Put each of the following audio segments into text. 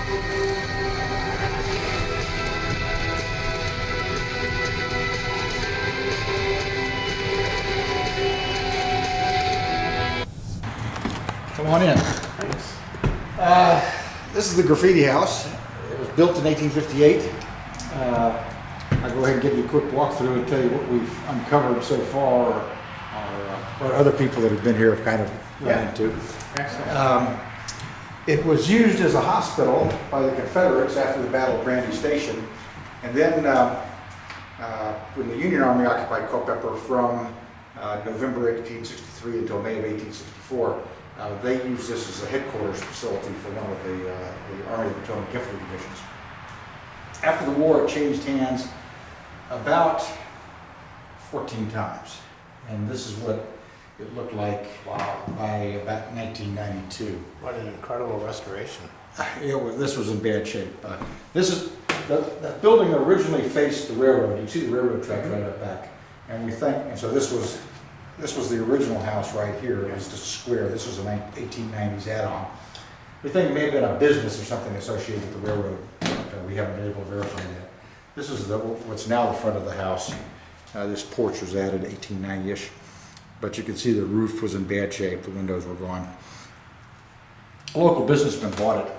Come on in. Thanks. This is the Graffiti house. It was built in 1858. I'll go ahead and give you a quick walkthrough and tell you what we've uncovered so far, or what other people that have been here have kind of run into. Excellent. It was used as a hospital by the Confederates after the Battle of Brandy Station. And then when the Union Army occupied Culpeper from November 1863 until May of 1864, they used this as a headquarters facility for one of the Army of the Potomac Infantry divisions. After the war, it changed hands about 14 times. And this is what it looked like by about 1992. What an incredible restoration. This was in bad shape. The building originally faced the railroad. You see the railroad tracks right up back. And so this was the original house right here. It was just a square. This was an 1890s add-on. We think it may have been a business or something associated with the railroad. But we haven't been able to verify that. This is what's now the front of the house. This porch was added 1890-ish. But you can see the roof was in bad shape. The windows were gone. A local businessman bought it.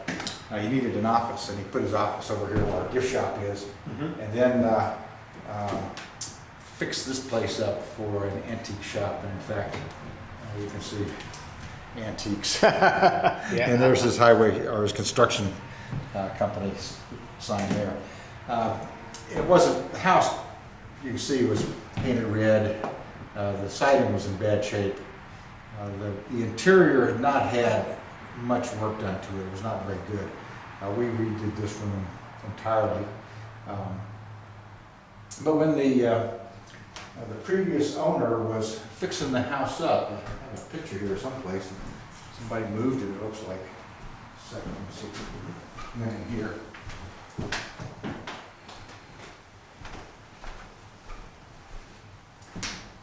He needed an office, and he put his office over here where our gift shop is. And then fixed this place up for an antique shop. And in fact, you can see antiques. And there's his highway, or his construction company sign there. The house, you can see, was painted red. The siding was in bad shape. The interior had not had much work done to it. It was not very good. We redid this room entirely. But when the previous owner was fixing the house up, I have a picture here someplace. Somebody moved it, it looks like. Let me see. Nothing here.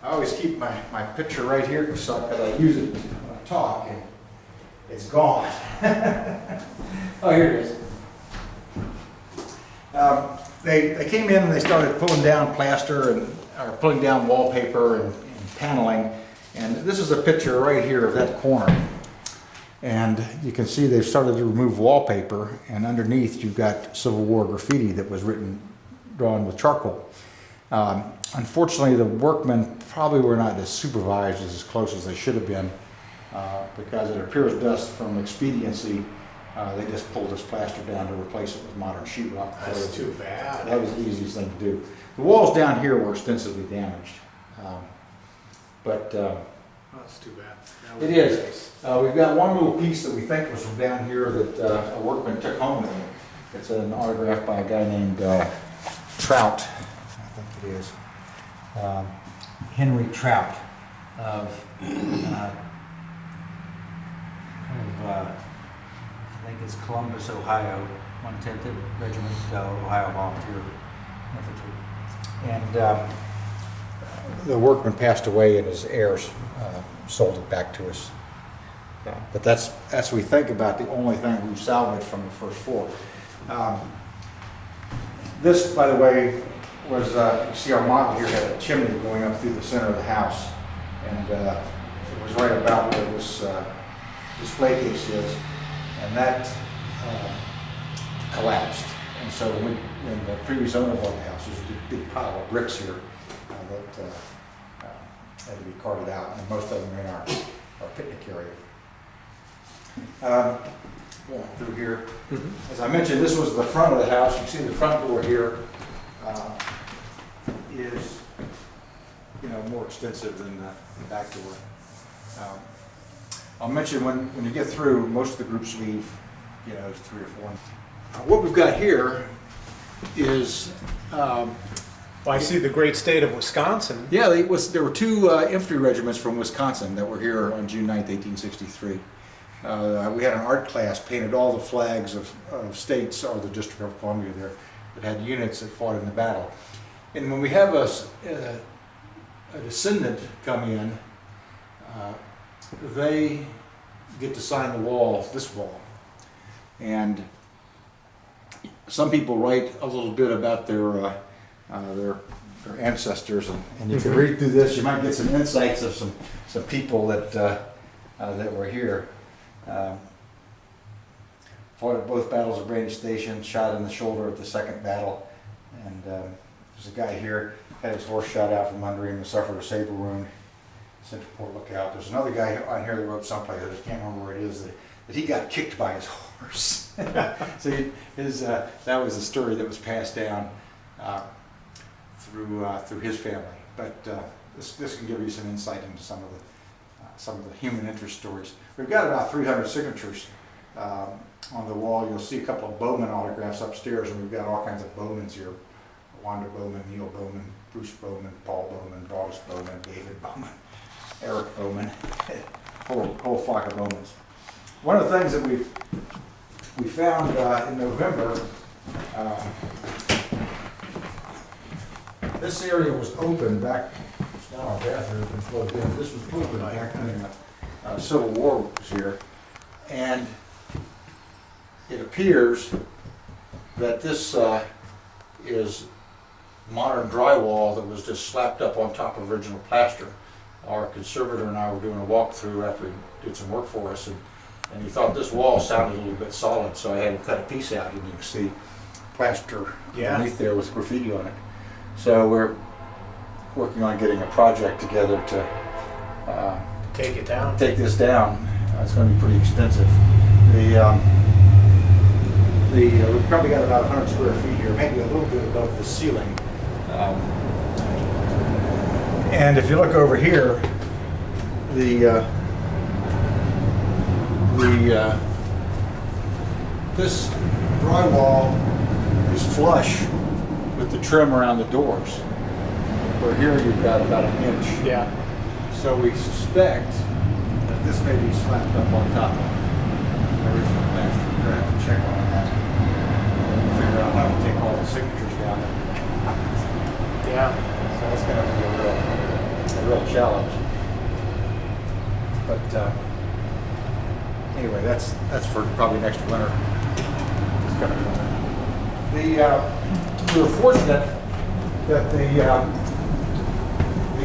I always keep my picture right here because I use it when I talk, and it's gone. Oh, here it is. They came in and they started pulling down plaster or pulling down wallpaper and paneling, and this is a picture right here of that corner. And you can see they've started to remove wallpaper, and underneath you've got Civil War graffiti that was drawn with charcoal. Unfortunately, the workmen probably were not as supervised as close as they should have been, because it appears best from expediency. They just pulled this plaster down to replace it with modern sheetrock. That's too bad. That was the easiest thing to do. The walls down here were extensively damaged, That's too bad. it is. We've got one little piece that we think was from down here that a workman took home with him. It's an autograph by a guy named Trout, I think it is. Henry Trout of I think it's Columbus, Ohio, 110th Regiment, Ohio Volunteer Infantry. And the workman passed away, and his heirs sold it back to us. But that's we think about the only thing we've salvaged from the first floor. This, by the way, was you see our model here had a chimney going up through the center of the house, and it was right about where this display case is, and that collapsed. And so when the previous owner bought the house, there was a big pile of bricks here that had to be carted out, and most of them are in our picnic area. Through here. As I mentioned, this was the front of the house. You see the front door here is, more extensive than the back door. I'll mention when you get through, most of the groups leave, 3 or 4. What we've got here is Well, I see the great state of Wisconsin. yeah, there were 2 infantry regiments from Wisconsin that were here on June 9th, 1863. We had an art class, painted all the flags of states, or the District of Columbia there, that had units that fought in the battle. And when we have a descendant come in, they get to sign the wall, this wall. And some people write a little bit about their ancestors, and if you read through this, you might get some insights of some people that were here. Fought at both battles of Brandy Station, shot in the shoulder at the second battle, and there's a guy here, had his horse shot out from under him and suffered a saber wound. Sent to Port Lookout. There's another guy on here that wrote someplace, I just can't remember where it is, that he got kicked by his horse. So that was a story that was passed down through his family. But this can give you some insight into some of the human interest stories. We've got about 300 signatures on the wall. You'll see a couple of Bowman autographs upstairs, and we've got all kinds of Bowmans here. Wanda Bowman, Neil Bowman, Bruce Bowman, Paul Bowman, Doris Bowman, David Bowman, Eric Bowman, whole flock of Bowmans. One of the things that we found in November, this area was open back, it's now our bathroom, it's been plugged in. This was open back when the Civil War was here. And it appears that this is modern drywall that was just slapped up on top of original plaster. Our conservator and I were doing a walkthrough after he did some work for us, and he thought this wall sounded a little bit solid, so I had him cut a piece out, and you can see plaster underneath there with graffiti on it. So we're working on getting a project together to Take it down. take this down. It's going to be pretty extensive. We've probably got about 100 square feet here, maybe a little bit above the ceiling. And if you look over here, this drywall is flush with the trim around the doors. Where here you've got about an inch. Yeah. So we suspect that this may be slapped up on top of the original plaster. We're going to have to check on that. And figure out how to take all the signatures down. Yeah. So that's going to be a real challenge. But anyway, that's for probably next winter. It's coming winter. We were fortunate that the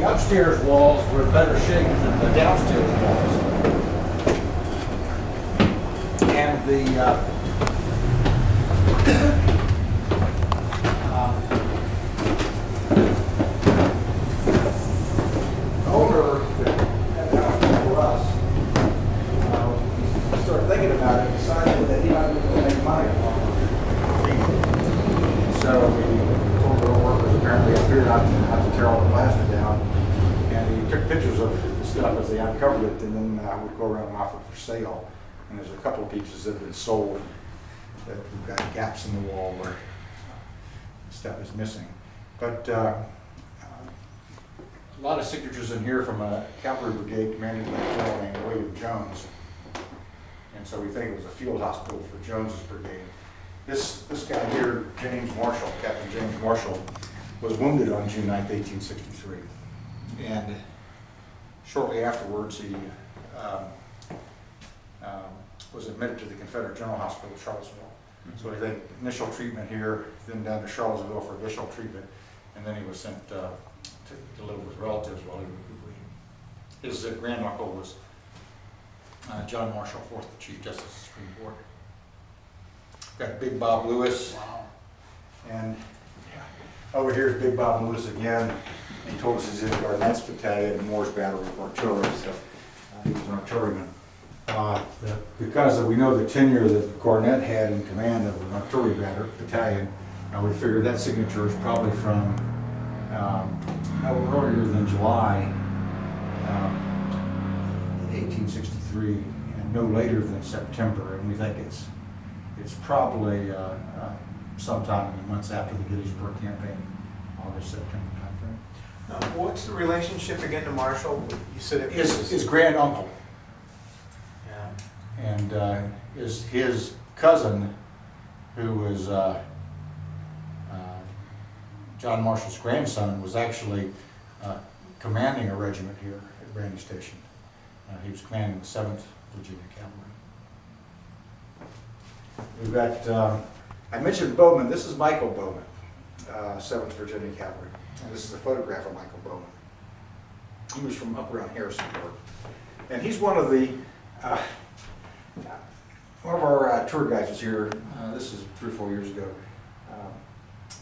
upstairs walls were in better shape than the downstairs walls. And the owner that had the house for us, he started thinking about it, decided that he might be able to make money off of it. So we told the workers apparently up here not to tear all the plaster down. And he took pictures of the stuff as they uncovered it, and then we'd go around and offer it for sale. And there's a couple of pieces that have been sold that we've got gaps in the wall where stuff is missing. But a lot of signatures in here from a cavalry brigade commanded by a general named William Jones. And so we think it was a field hospital for Jones's brigade. This guy here, James Marshall, Captain James Marshall, was wounded on June 9th, 1863. And shortly afterwards, he was admitted to the Confederate General Hospital, Charlottesville. So he had initial treatment here, then down to Charlottesville for additional treatment, and then he was sent to live with relatives while he was recuperating. His granduncle was John Marshall, 4th Chief Justice of the Supreme Court. Got Big Bob Lewis. Wow. And over here is Big Bob Lewis again. He told us he's in Garnett's battalion in Moore's Battery of Artillery, so he was an artilleryman. Because we know the tenure that Garnett had in command of an artillery battalion, we figured that signature is probably from earlier than July 1863, and no later than September. And we think it's probably sometime in the months after the Gettysburg campaign, August, September timeframe. What's the relationship again to Marshall? You said it was His grand uncle. And his cousin, who was John Marshall's grandson, was actually commanding a regiment here at Brandy Station. He was commanding the 7th Virginia Cavalry. We've got I mentioned Bowman. This is Michael Bowman, 7th Virginia Cavalry. And this is a photograph of Michael Bowman. He was from up around Harrisonburg. And he's one of our tour guides was here, this is 3 or 4 years ago,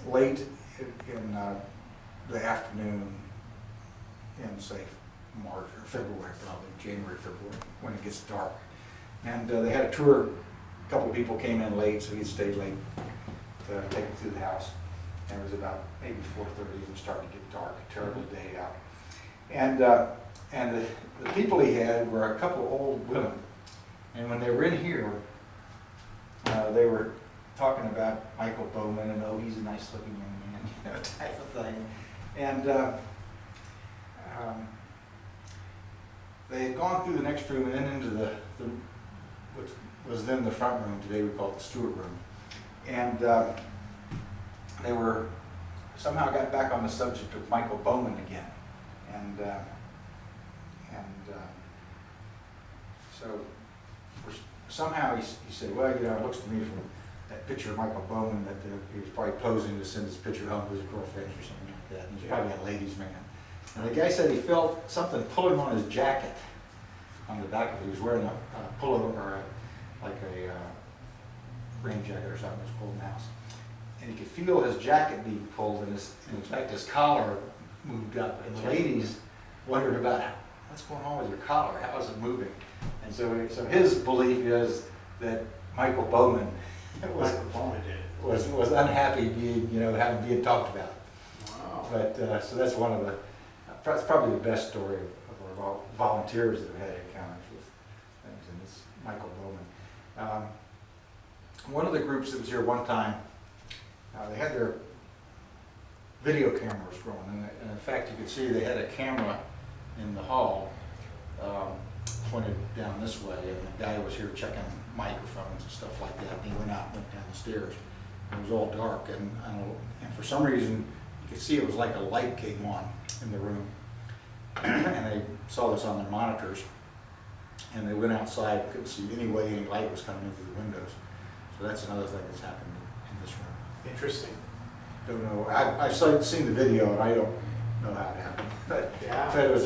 late in the afternoon in, say, March or February, probably January, February, when it gets dark. And they had a tour, a couple of people came in late, so he stayed late to take them through the house. And it was about maybe 4:30, it was starting to get dark, a terrible day out. And the people he had were a couple of old women. And when they were in here, they were talking about Michael Bowman and, oh, he's a nice looking young man, you know, type of thing. And they had gone through the next room and then into what was then the front room. Today we call it the steward room. And they were somehow got back on the subject of Michael Bowman again. And so somehow he said, well, you know, it looks to me from that picture of Michael Bowman that he was probably posing to send his picture home to his girlfriend or something like that. And he's probably a ladies' man. And the guy said he felt something pulling on his jacket on the back of it. He was wearing a pullover, or like a rain jacket or something. It was cold in the house. And he could feel his jacket being pulled, and in fact his collar moved up. And the ladies wondered about what's going on with your collar? How is it moving? And so his belief is that Michael Bowman was unhappy being, you know, having being talked about. Wow. But so that's one of that's probably the best story of our volunteers that have had encounters with things, and it's Michael Bowman. One of the groups that was here one time, they had their video cameras going, and in fact you could see they had a camera in the hall pointed down this way, and the guy was here checking microphones and stuff like that, and he went out and went down the stairs. It was all dark, and for some reason you could see it was like a light came on in the room, and they saw this on their monitors, and they went outside, couldn't see any way any light was coming in through the windows. So that's another thing that's happened in this room. Interesting. Don't know. I've seen the video, and I don't know how it happened. But Yeah. it was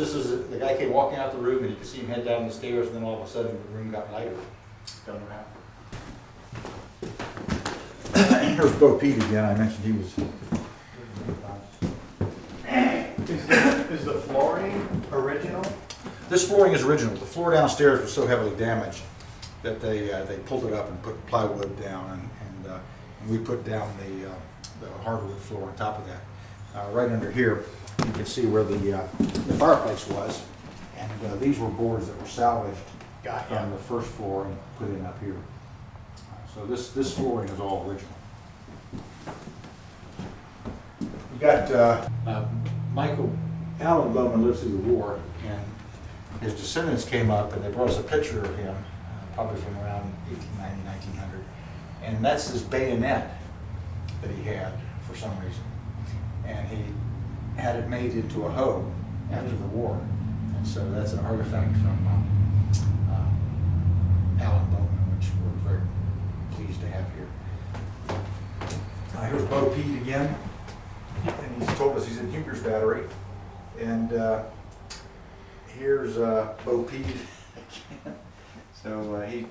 the guy came walking out the room, and you could see him head down the stairs, and then all of a sudden the room got lighter. Don't know how. Here's Bo Peete again. I mentioned he was. Is the flooring original? This flooring is original. The floor downstairs was so heavily damaged that they pulled it up and put plywood down, and we put down the hardwood floor on top of that. Right under here, you can see where the fireplace was, and these were boards that were salvaged from the first floor and put in up here. So this flooring is all original. We got Alan Bowman lived through the war, and his descendants came up and they brought us a picture of him, probably from around 1890, 1900, and that's his bayonet that he had for some reason, and he had it made into a hoe after the war, and so that's an artifact from Alan Bowman, which we're very pleased to have here. Here's Bo Peete again, and he's told us he's in Huger's Battery, and here's Bo Peete again. So he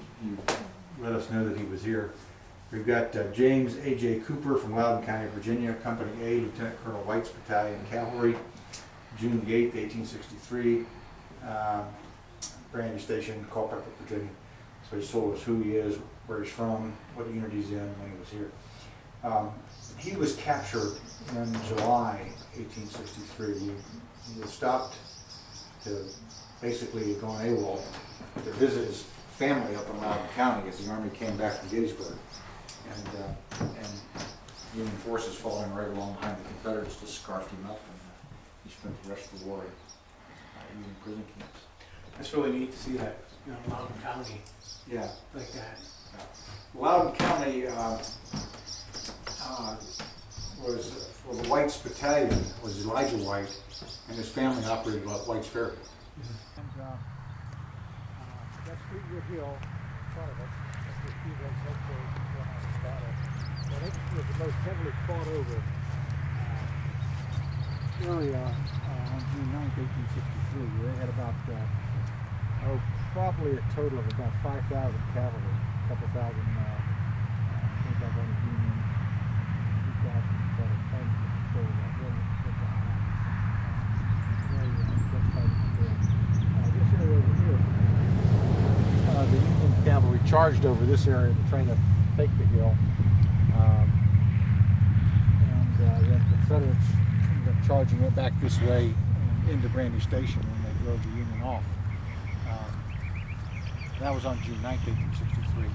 let us know that he was here. We've got James A.J. Cooper from Loudoun County, Virginia, Company A, Lieutenant Colonel White's Battalion Cavalry, June the 8th, 1863, Brandy Station, Culpeper, Virginia. So he told us who he is, where he's from, what unit he's in, when he was here. He was captured in July 1863. He had stopped to bascally gone AWOL to visit his family up in Loudoun County as the Army came back from Gettysburg. And Union forces following right along behind the Confederates just scarfed him up, and he spent the rest of the war in Union prison camps. That's really neat to see that, you know, Loudoun County Yeah. like that. Loudoun County was, well, the White's Battalion was Elijah White, and his family operated White's Ferry. And that's Fleetwood Hill in front of it. Steve's headquarters went on this battle. But it was the most heavily fought over area on June 9th, 1863. They had about, probably a total of about 5,000 cavalry, a couple thousand, 2,500 Union, 2,000 federal tanks to control that very this area over here, the Union cavalry charged over this area to try to take the hill. And then the Confederates ended up charging it back this way into Brandy Station when they drove the Union off. That was on June 9th, 1863.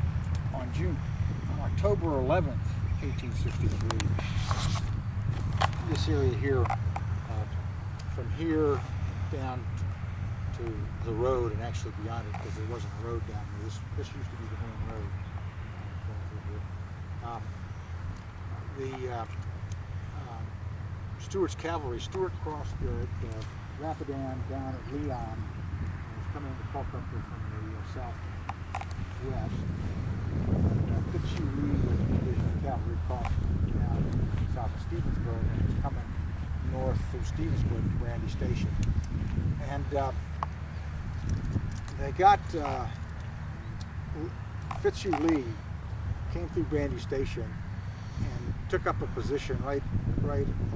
On October 11th, 1863, this area here, from here down to the road and actually beyond it, because there wasn't a road down here. This used to be the main road. Stuart's cavalry, Stuart crossed the Rapidan down at Leon, and was coming into Culpeper from the southwest. Fitzhugh Lee was a division of cavalry crossed down south of Stevensburg and was coming north through Stevensburg to Brandy Station. And they got Fitzhugh Lee came through Brandy Station and took up a position right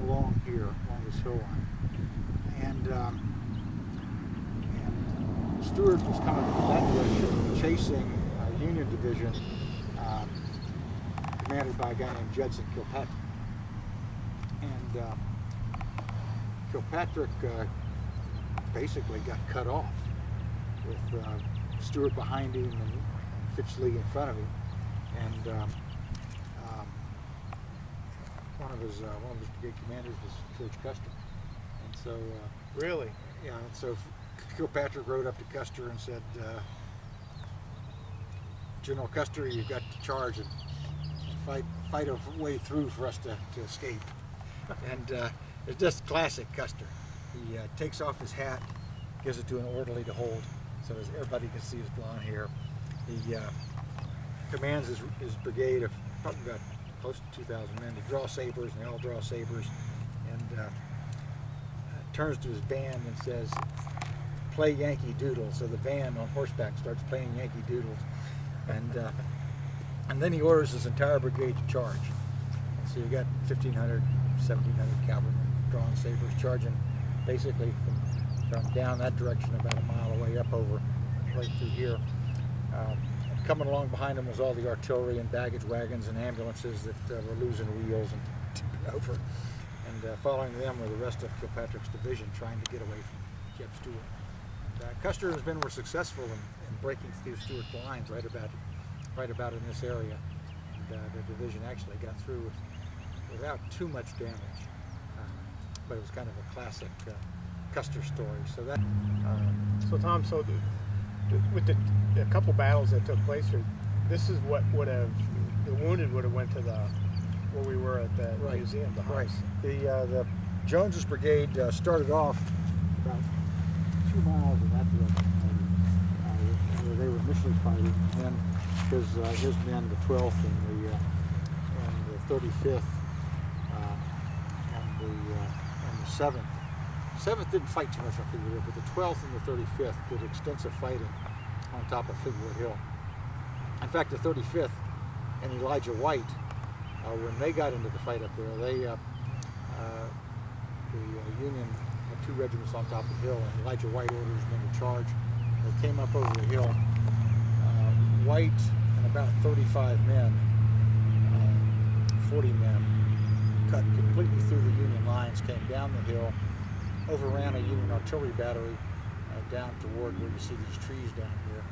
along here, along this hill line. And Stuart was coming from that direction, chasing a Union division commanded by a guy named Judson Kilpatrick. And Kilpatrick basically got cut off with Stuart behind him and Fitz Lee in front of him. And one of his brigade commanders was George Custer. And so Really? yeah, and so Kilpatrick rode up to Custer and said, General Custer, you've got to charge and fight a way through for us to escape. And it's just classic Custer. He takes off his hat, gives it to an orderly to hold so as everybody can see his blonde hair. He commands his brigade of probably about close to 2,000 men to draw sabers, and they all draw sabers, and turns to his band and says, play Yankee Doodle. So the band on horseback starts playing Yankee Doodles, and then he orders his entire brigade to charge. And so you got 1,500, 1,700 cavalrymen drawing sabers, charging basically from down that direction about a mile away up over right through here. Coming along behind them was all the artillery and baggage wagons and ambulances that were losing wheels and tipping over. And following them were the rest of Kilpatrick's division trying to get away from Jeb Stuart. Custer has been more successful in breaking through Stuart's lines right about in this area. And the division actually got through without too much damage. But it was kind of a classic Custer story. So that. So Tom, with the couple battles that took place here, this is what would have, the wounded would have went to where we were at the museum, the house. Right. The Jones's brigade started off about 2 miles in that direction, where they were initially fighting, and then because his men, the 12th and the 35th and the 7th. 7th didn't fight too much on Figueroa, but the 12th and the 35th did extensive fighting on top of Figueroa Hill. In fact, the 35th and Elijah White, when they got into the fight up there, the Union had 2 regiments on top of the hill, and Elijah White orders them to charge. They came up over the hill. White and about 35 men, 40 men, cut completely through the Union lines, came down the hill, overran a Union artillery battery down toward where you see these trees down here,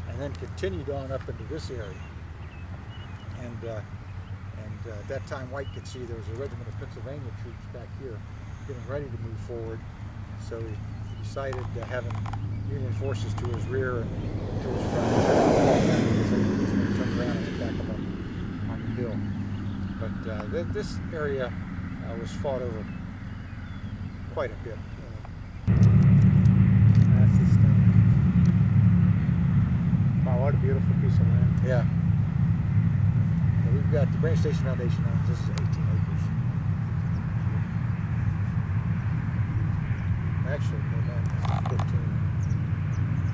and then continued on up into this area. And at that time, White could see there was a regiment of Pennsylvania troops back here getting ready to move forward. So he decided to having Union forces to his rear and to his front. So he was going to turn around and get back up on the hill. But this area was fought over quite a bit. Wow, what a beautiful piece of land. Yeah. we've got the Branch Station Foundation owns, this is 18 acres. Actually, more than 14,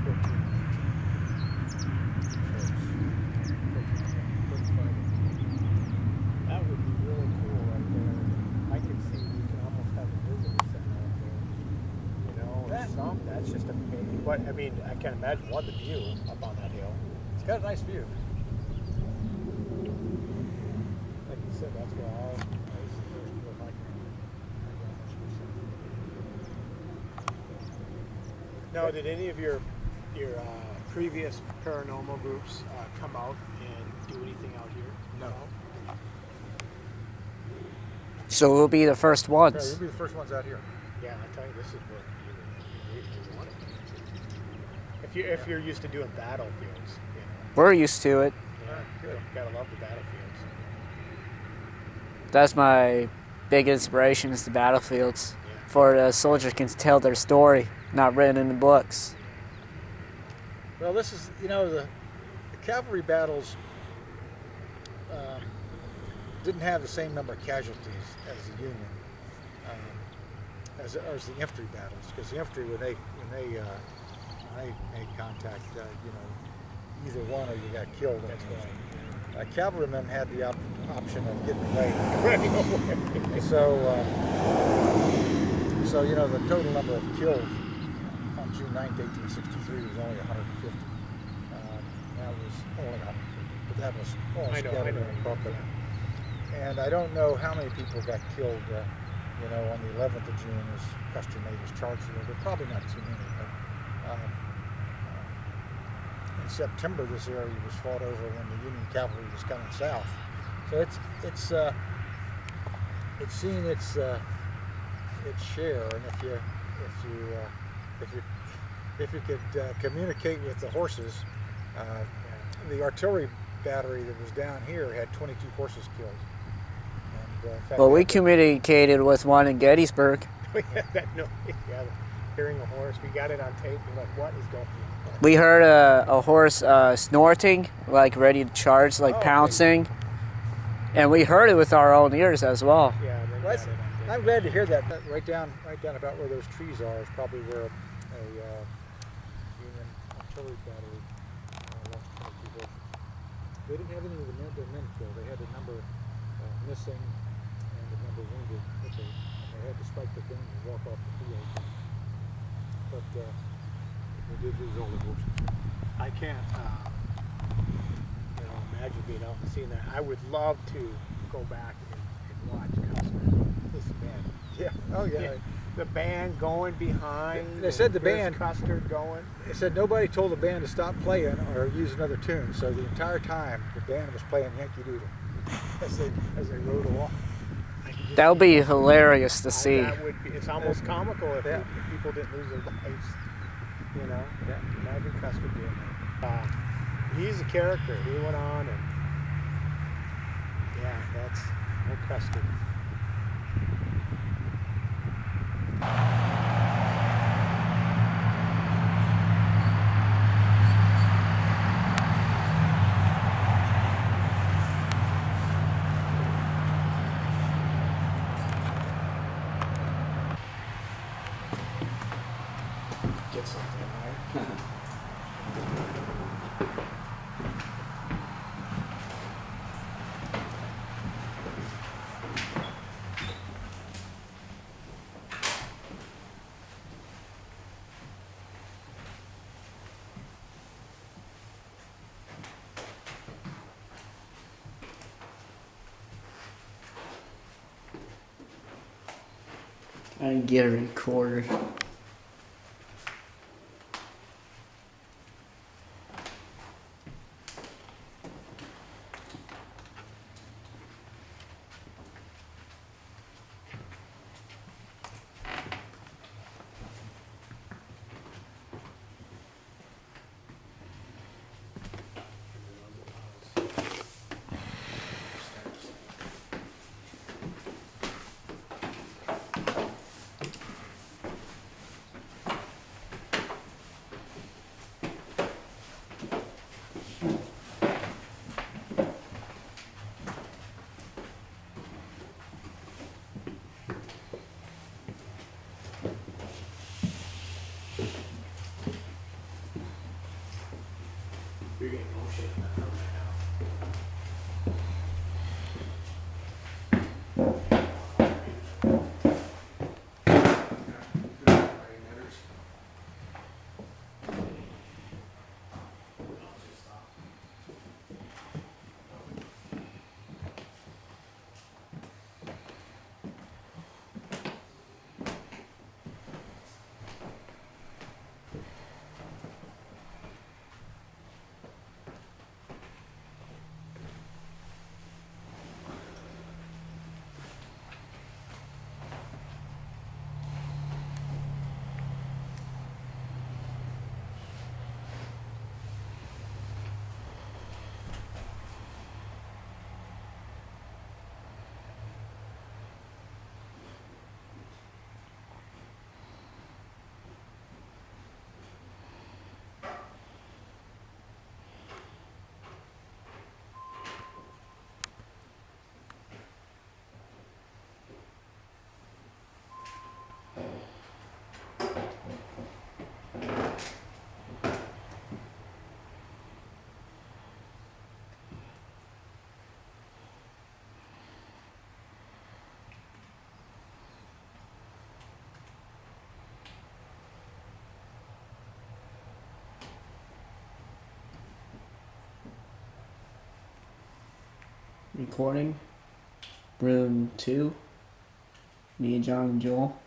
14, That would be really cool right there. I could see we can almost have a visitor center out there. You know, or something. That's just a big. But I mean, I can't imagine what the view up on that hill. It's got a nice view. Like you said, that's where all. Now, did any of your previous paranormal groups come out and do anything out here? No. So we'll be the first Yeah, ones. you'll be the first ones out here. Yeah, I tell you, this is what you want. If you're used to doing battlefields, you know. We're used to it. Yeah, good. Gotta love the battlefields. That's my big inspiration is the battlefields. Yeah. For the soldiers can tell their story, not written in the books. Well, this is, you know, the cavalry battles didn't have the same number of casualties as the Union, as the infantry battles, because the infantry, when they made contact, you know, either one or you got killed. That's right. Cavalrymen had the option of getting away. So you know, the total number of killed on June 9th, 1863 was only 150. That was only 150, but that was all scattered and bumping. And I don't know how many people got killed, you know, on the 11th of June as Custer made his charge there, but probably not too many. But in September, this area was fought over when the Union cavalry was coming south. So it's seen its share, and if you could communicate with the horses, the artillery battery that was down here had 22 horses killed. And, in fact, Well, we communicated with one in Gettysburg. We had that noise. Yeah, hearing a horse. We got it on tape. We're like, what is going on? We heard a horse snorting, like ready to charge, like pouncing. And we heard it with our own ears as well. Yeah, and then Well, got it on tape. I'm glad to hear that. Right down about where those trees are is probably where a Union artillery battery lost 22 horses. They didn't have any of the men killed. They had a number missing and a number wounded. But they had to spike the guns and walk off the field. But they did lose all the horses. I can't, imagine being out and seeing that. I would love to go back and watch Custer. This band. Yeah. Oh yeah. The band going behind. They said the there's band- Custer going. They said nobody told the band to stop playing or use another tune. So the entire time the band was playing Yankee Doodle. As they rode along. That would be hilarious to see. That would be. It's almost comical if people didn't lose their lives. You know. Yeah. Imagine Custer doing that. He's a character. He went on and that's no Custer. Get something, right? I can get a recorder. shaking that from right now. Recording. Room 2. Me and John and Joel.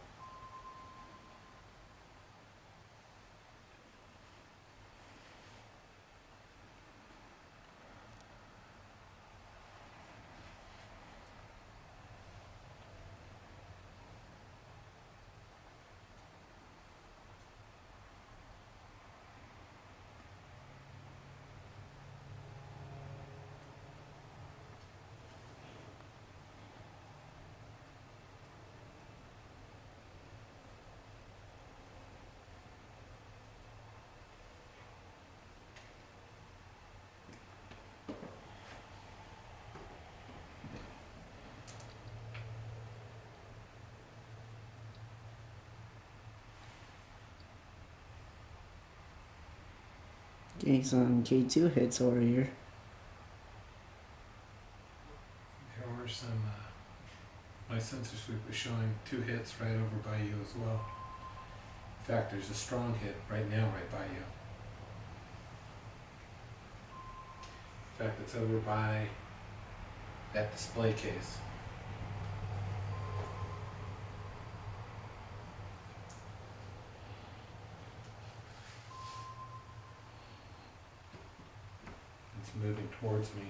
Getting some K2 hits over here. There were some, my sensor sweep was showing 2 hits right over by you as well. In fact, there's a strong hit right now right by you. In fact, it's over by that display case. It's moving towards me.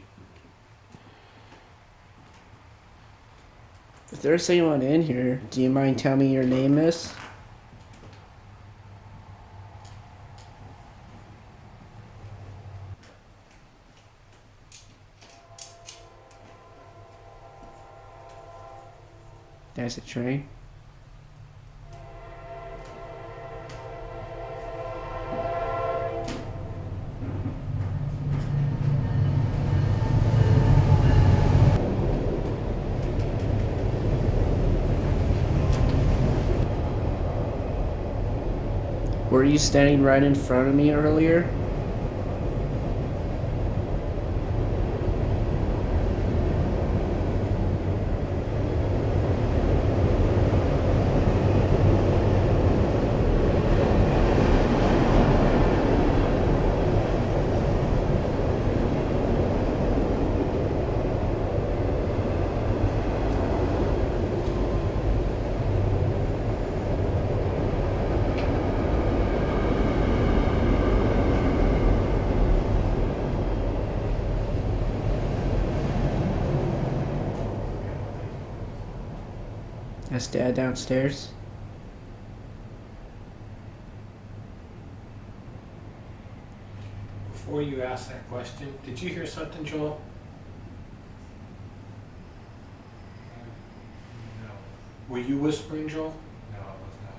If there's anyone in here, do you mind telling me your name is? There's a train. Were you standing right in front of me earlier? That's Dad downstairs. Before you ask that question, did you hear something, Joel? No, Were you whispering, Joel? no, it was not.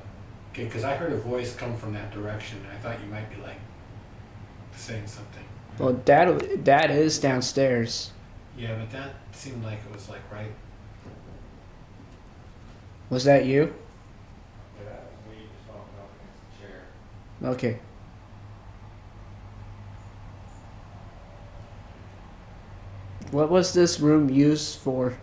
Okay, because I heard a voice come from that direction, and I thought you might be like saying something. Well, Dad is downstairs. Yeah, but that seemed like it was like right. Was that you? Yeah, that was me just walking up against the chair. Okay. What was this room used for?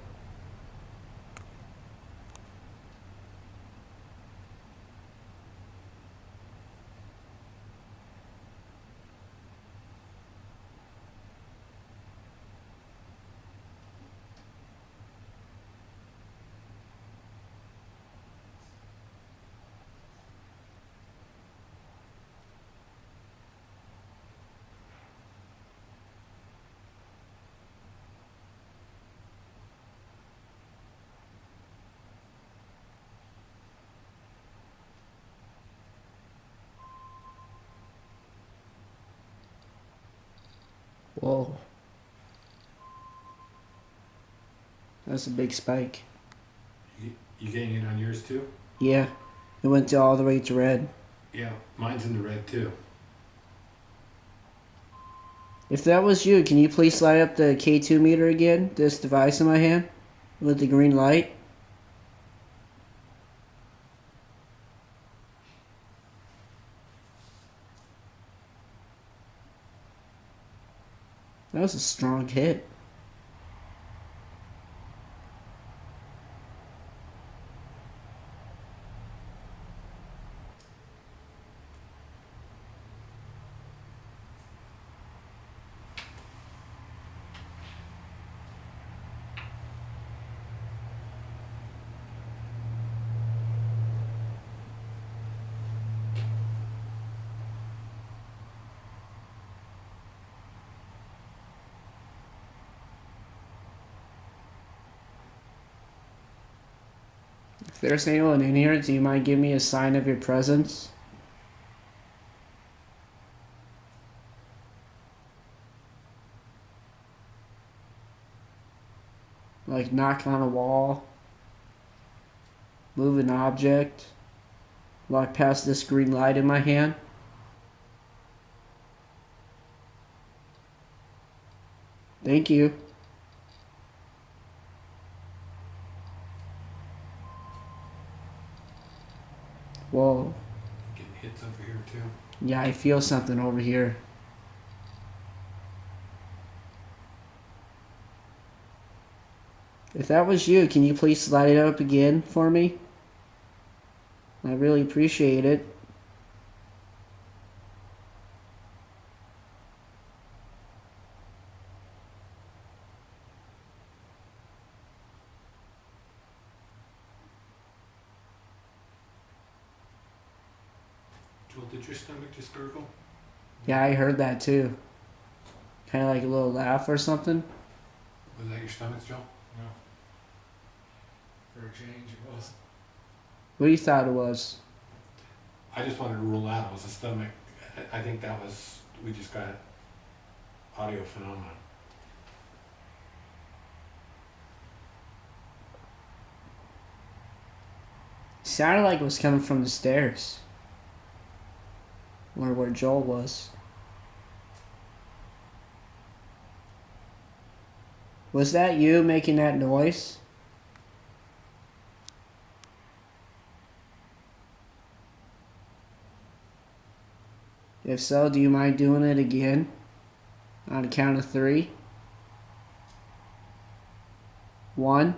Whoa. That's a big spike. You getting it on yours too? Yeah. It went all the way to red. Yeah, mine's in the red too. If that was you, can you please light up the K2 meter again? This device in my hand? With the green light? That was a strong hit. If there's anyone in here, do you mind giving me a sign of your presence? Like knock on a wall, move an object, walk past this green light in my hand. Thank you. Whoa. Getting hits over here too. Yeah, I feel something over here. If that was you, can you please light it up again for me? I really appreciate it. Joel, did your stomach just gurgle? Yeah, I heard that too. Kind of like a little laugh or something. Was that your stomach, Joel? No. For a change, it was. What do you thought it was? I just wanted to rule out it was a stomach. I think that was, we just got audio phenomenon. Sounded like it was coming from the stairs. Or where Joel was. Was that you making that noise? If so, do you mind doing it again? On a count of 3. 1,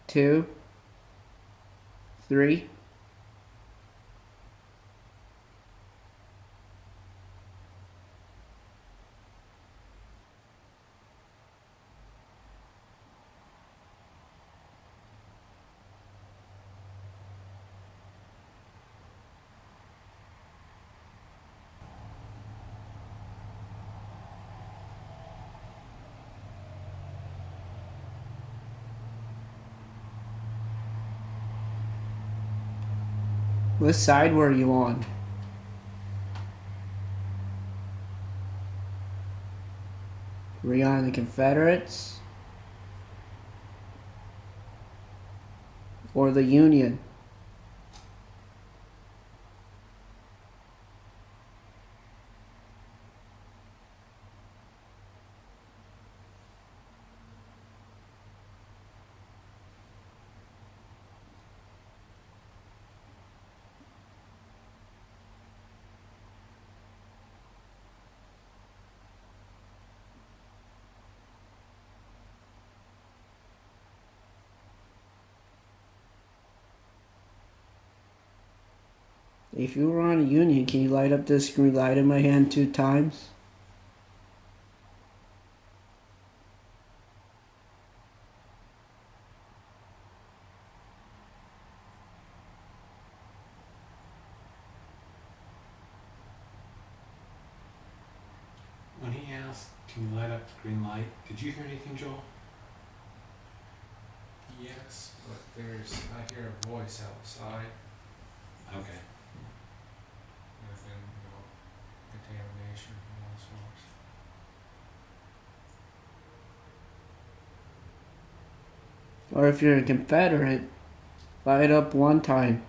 2, 3. What side were you on? Were you on the Confederates? Or the Union? If you were on a Union, can you light up this green light in my hand 2 times? When he asked, can you light up the green light, did you hear anything, Joel? Yes, but I hear a voice outside. Okay. There's been, contamination from all sorts. Or if you're a Confederate, light up 1 time.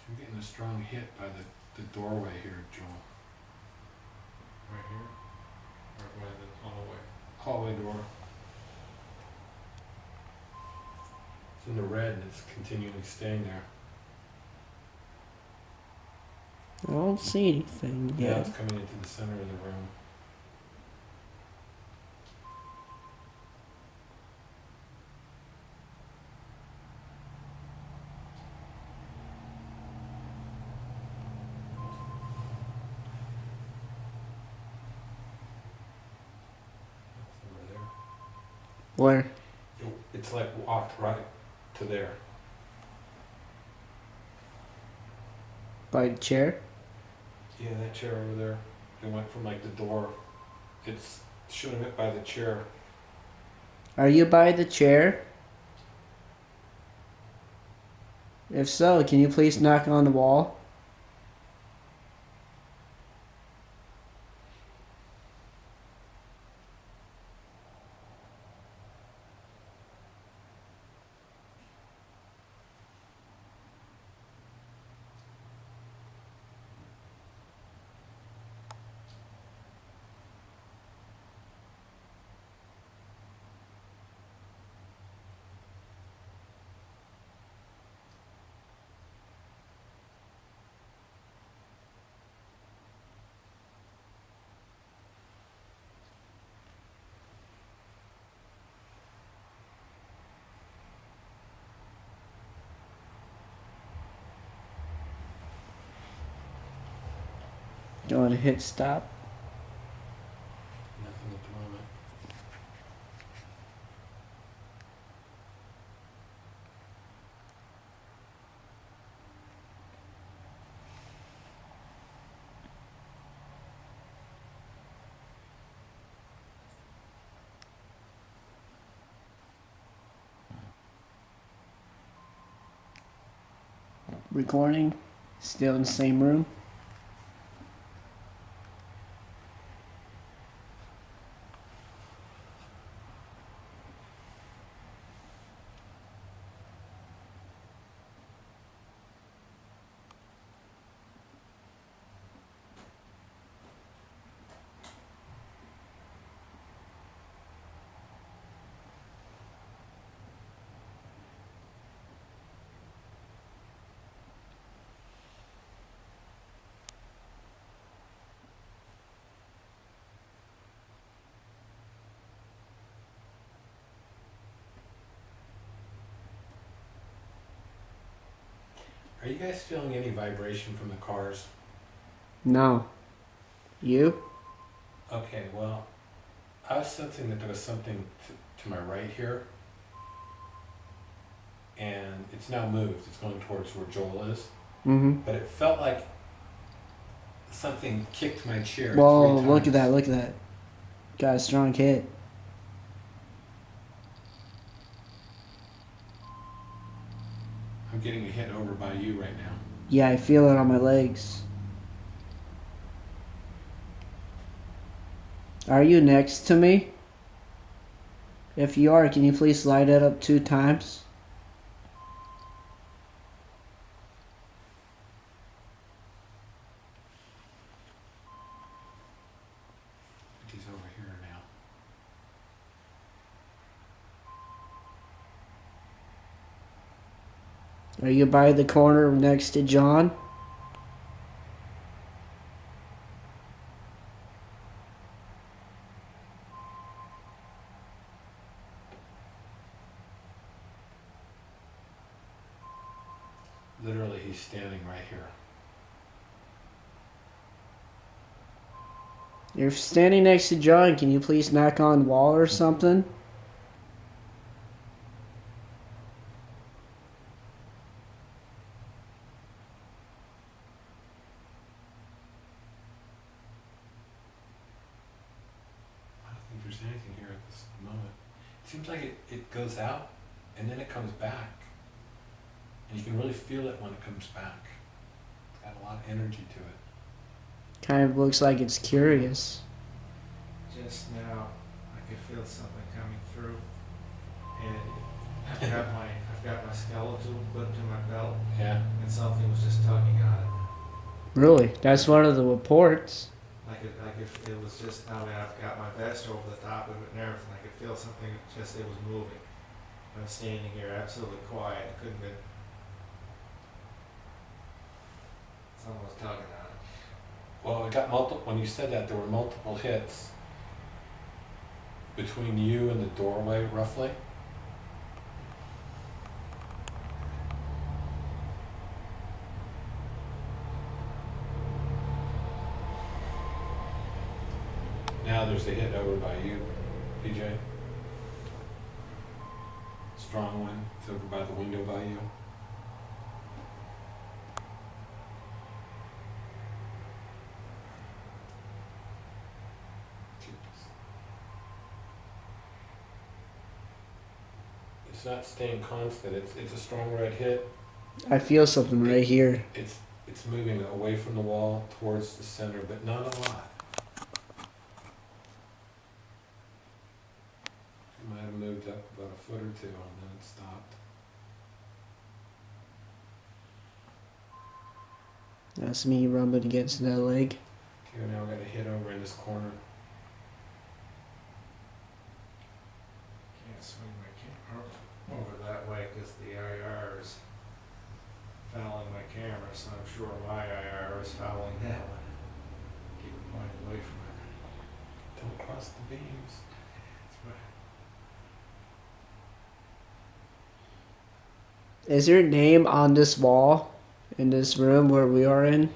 I'm getting a strong hit by the doorway here, Joel. Right here? Or by the hallway? Hallway door. It's in the red and it's continually staying there. I don't see anything Now yet. it's coming into the center of the room. That's over there. Where? It's like walked right to there. By the chair? Yeah, that chair over there. It went from like the door. It's shooting it by the chair. Are you by the chair? If so, can you please knock on the wall? You want to hit stop? Nothing at the moment. Recording? Still in the same room? Are you guys feeling any vibration from the cars? No. You? Okay, well, I was sensing that there was something to my right here. And it's now moved. It's going towards where Joel is. Mm-hmm. But it felt like something kicked my chair. Whoa, 3 times. look at that, look at that. Got a strong hit. I'm getting a hit over by you right now. Yeah, I feel it on my legs. Are you next to me? If you are, can you please light it up 2 times? He's over here now. Are you by the corner next to John? Literally, he's standing right here. You're standing next to John. Can you please knock on the wall or something? I don't think there's anything here at this moment. It seems like it goes out and then it comes back. And you can really feel it when it comes back. It's got a lot of energy to it. Kind of looks like it's curious. Just now, I could feel something coming through, and I've got my skeletal clipped to my belt, Yeah. and something was just tugging on it. Really? That's one of the reports. It was just, I mean, I've got my vest over the top of it and everything. I could feel something, it was moving. I'm standing here absolutely quiet. It couldn't have been. Someone was tugging on it. Well, it got multiple. When you said that, there were multiple hits between you and the doorway, roughly. Now there's a hit over by you, PJ. Strong one. It's over by the window by you. It's not staying constant. It's a strong red hit. I feel something right here. It's moving away from the wall towards the center, but not a lot. It might have moved up about a foot or two and then it stopped. That's me rubbing against that leg. Okay, now we got a hit over in this corner. Can't swing my camera over that way because the IR is fouling my camera, so I'm sure my IR is fouling that one. Keep it pointed away from it. Don't cross the beams. That's right. Is your name on this wall in this room where we are in?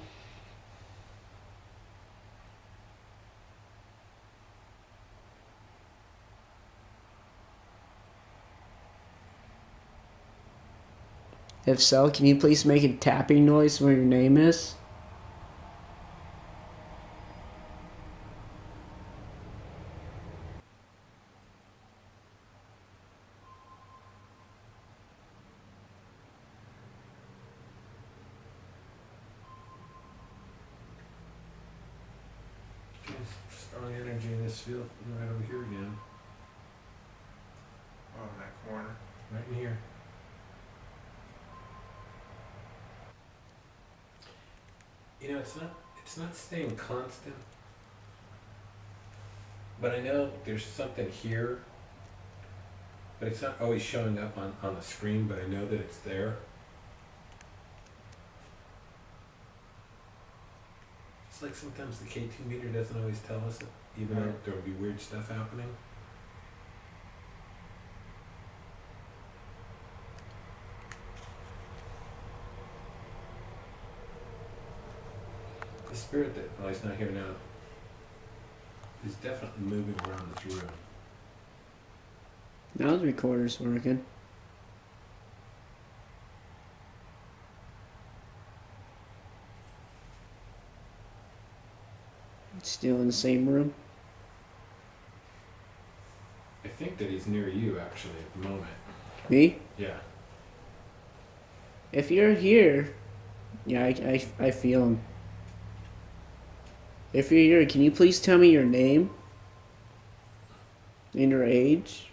If so, can you please make a tapping noise where your name is? There's strong energy in this field. Right over here again. Oh, in that corner. Right in here. You know, it's not staying constant. But I know there's something here. But it's not always showing up on the screen, but I know that it's there. It's like sometimes the K2 meter doesn't always tell us, even though there will be weird stuff happening. The spirit that, well, he's not here now, is definitely moving around this room. Now the recorder's working. Still in the same room? I think that he's near you, actually, at the moment. Me? Yeah. If you're here, yeah, I feel him. If you're here, can you please tell me your name and your age?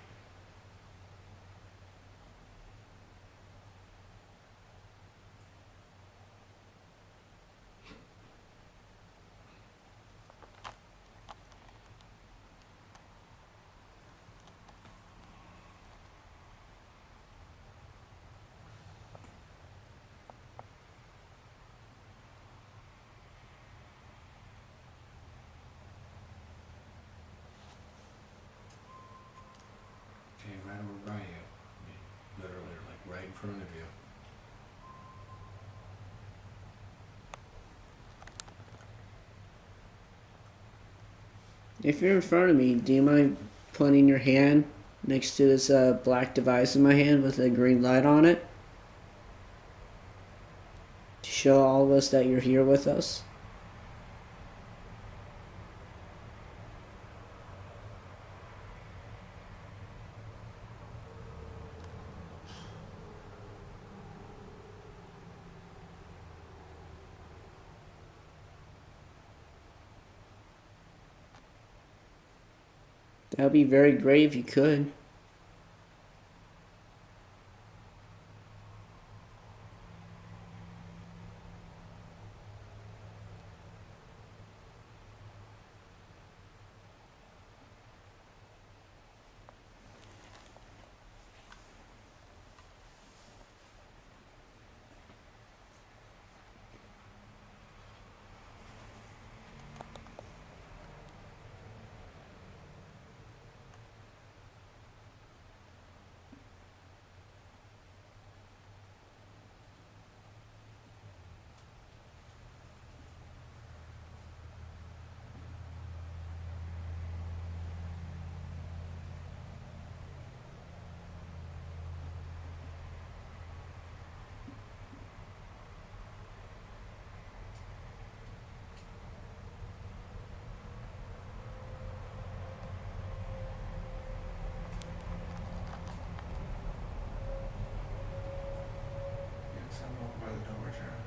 by you. I mean, literally, like right in front of you. If you're in front of me, do you mind pointing your hand next to this black device in my hand with a green light on it? To show all of us that you're here with us? That would be very great if you could. Yes, I'm over by the door, Sharon.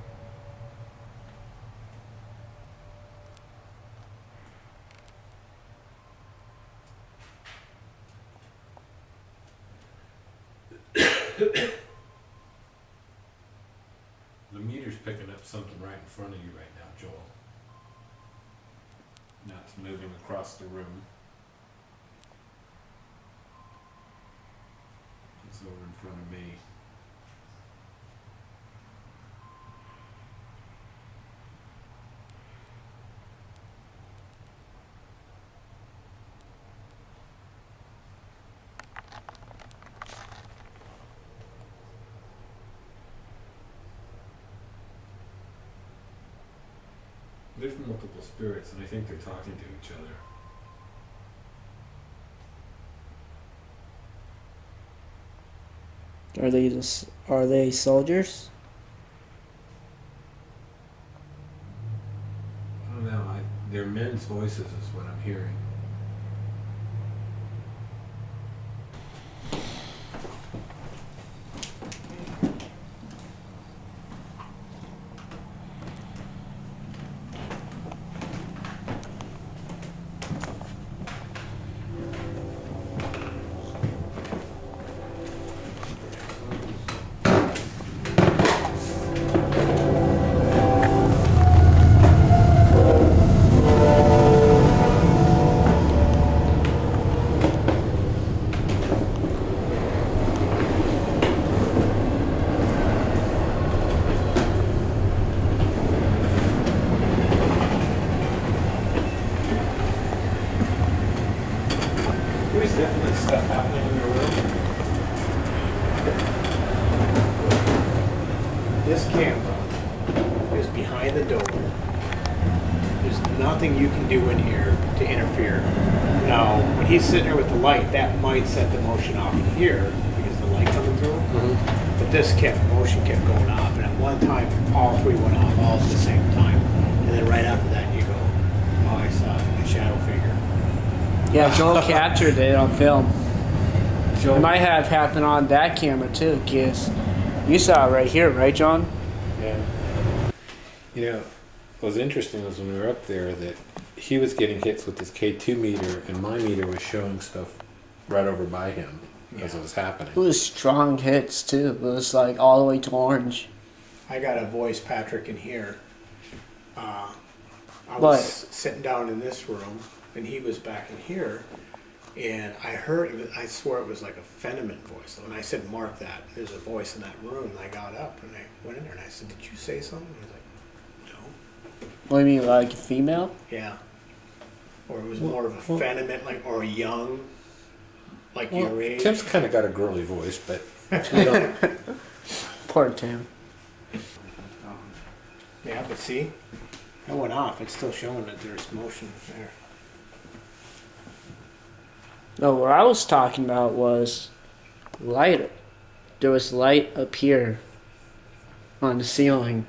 The meter's picking up something right in front of you right now, Joel. Now it's moving across the room. It's over in front of me. There's multiple spirits, and I think they're talking to each other. Are they soldiers? I don't know. They're men's voices, is what I'm hearing. There's definitely stuff happening in the room. This camera is behind the door. There's nothing you can do in here to interfere. Now, when he's sitting there with the light, that might set the motion off in here because the light coming through. But this motion kept going off, and at one time, all three went off all at the same time. And then right after that, you go, oh, I saw a shadow figure. Yeah, Joel captured it on film. Joel, It might have happened on that camera too, kids. You saw it right here, right, John? yeah. You know, what was interesting was when we were up there that he was getting hits with his K2 meter, and my meter was showing stuff right over by him as it was happening. It was strong hits too. It was like all the way to orange. I got a voice, Patrick, in here. I was But- sitting down in this room, and he was back in here, and I heard, I swore it was like a feminine voice. And I said, mark that, there's a voice in that room. And I got up, and I went in there, and I said, did you say something? And he was like, no. What do you mean, like a female? Yeah. Or it was more of a feminine, like, or a young. Like Well, your age? Tim's kind of got a girly voice, but we don't. Poor Tim. Yeah, but see, it went off. It's still showing that there's motion there. No, what I was talking about was light. There was light up here on the ceiling.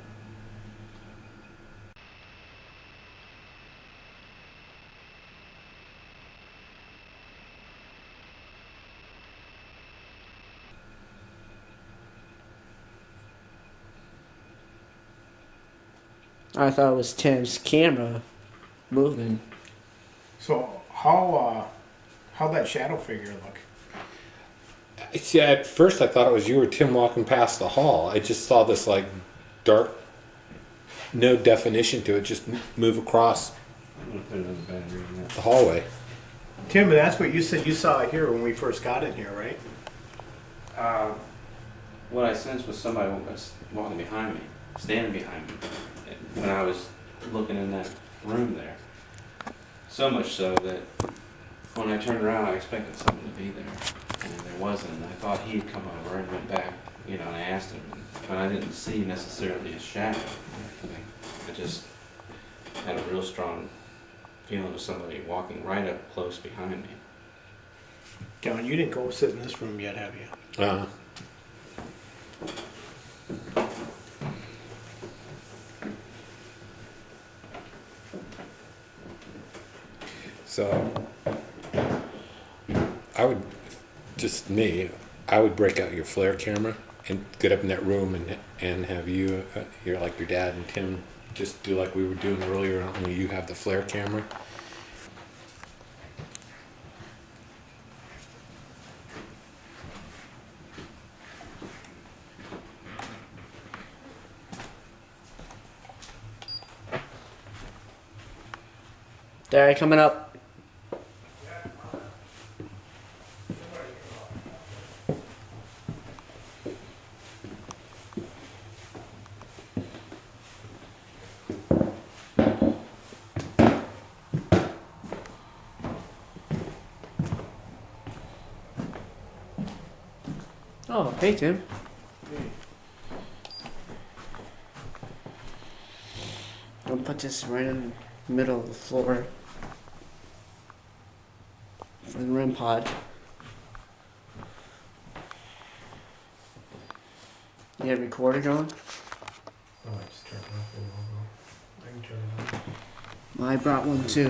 I thought it was Tim's camera moving. So how'd that shadow figure look? See, at first I thought it was you or Tim walking past the hall. I just saw this like dark, no definition to it, just move across the hallway. Tim, that's what you said you saw here when we first got in here, right? What I sensed was somebody was walking behind me, standing behind me, when I was looking in that room there. So much so that when I turned around, I expected something to be there, and there wasn't. And I thought he'd come over and went back, and I asked him, but I didn't see necessarily a shadow. I just had a real strong feeling of somebody walking right up close behind me. John, you didn't go sit in this room yet, have you? So I would, just me, I would break out your flare camera and get up in that room and have you, you're like your dad and Tim, just do like we were doing earlier, only you have the flare camera. Dad, coming up. Oh, hey Tim. I'll put this right in the middle of the floor for the REM pod. You have recorder going? Oh, I just turned it off a little ago. I can turn it on. Well, I brought one too.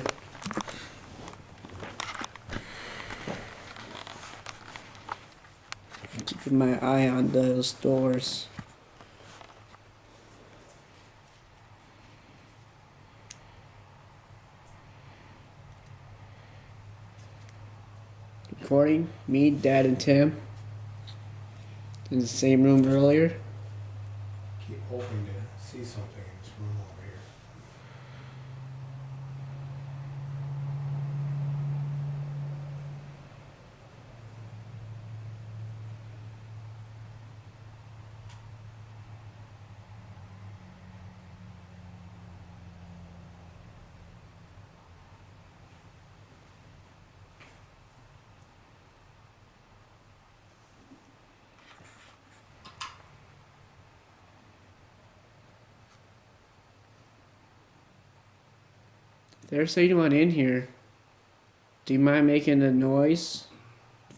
Keeping my eye on those doors. Recording, me, Dad, and Tim in the same room earlier. Keep hoping to see something in this room over here. There's anyone in here. Do you mind making a noise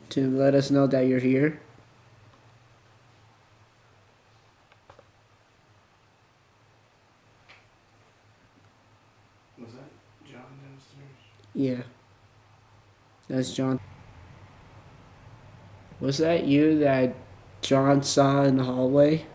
to let us know that you're here? Was that John downstairs? Yeah. That's John. Was that you that John saw in the hallway?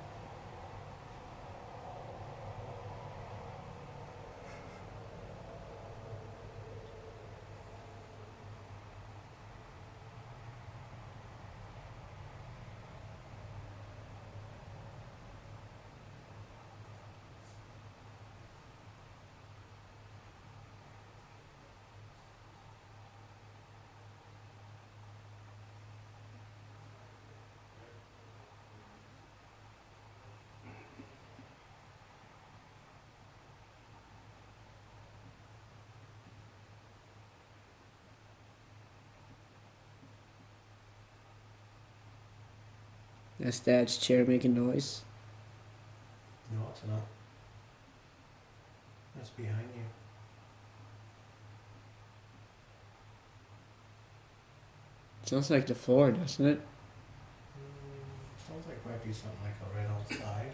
That's Dad's chair making noise. No, it's not. That's behind you. Sounds like the floor, doesn't it? Sounds like might be something like a right outside.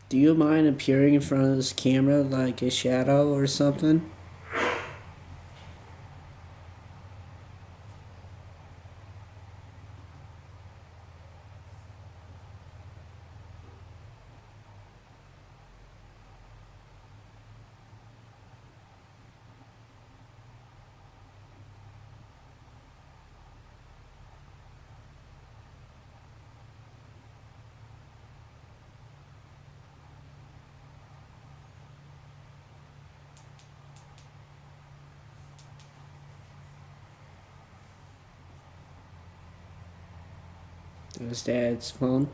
Do you mind appearing in front of this camera like a shadow or something? There's Dad's phone.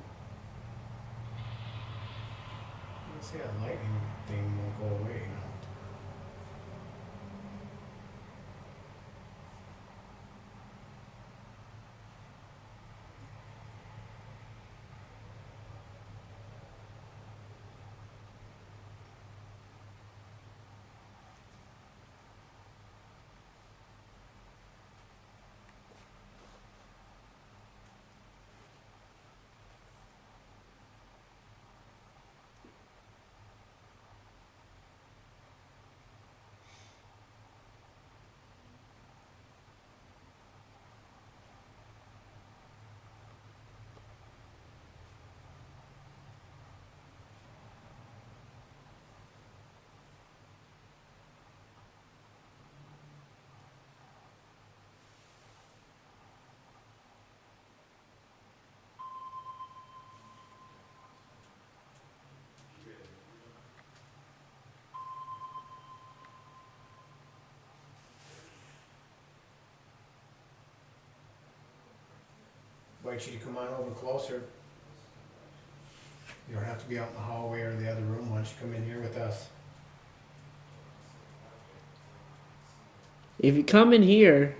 Let's see, that lightning thing won't go away, you know. Invite you to come on over closer. You don't have to be out in the hallway or the other room. Why don't you come in here with us? If you come in here,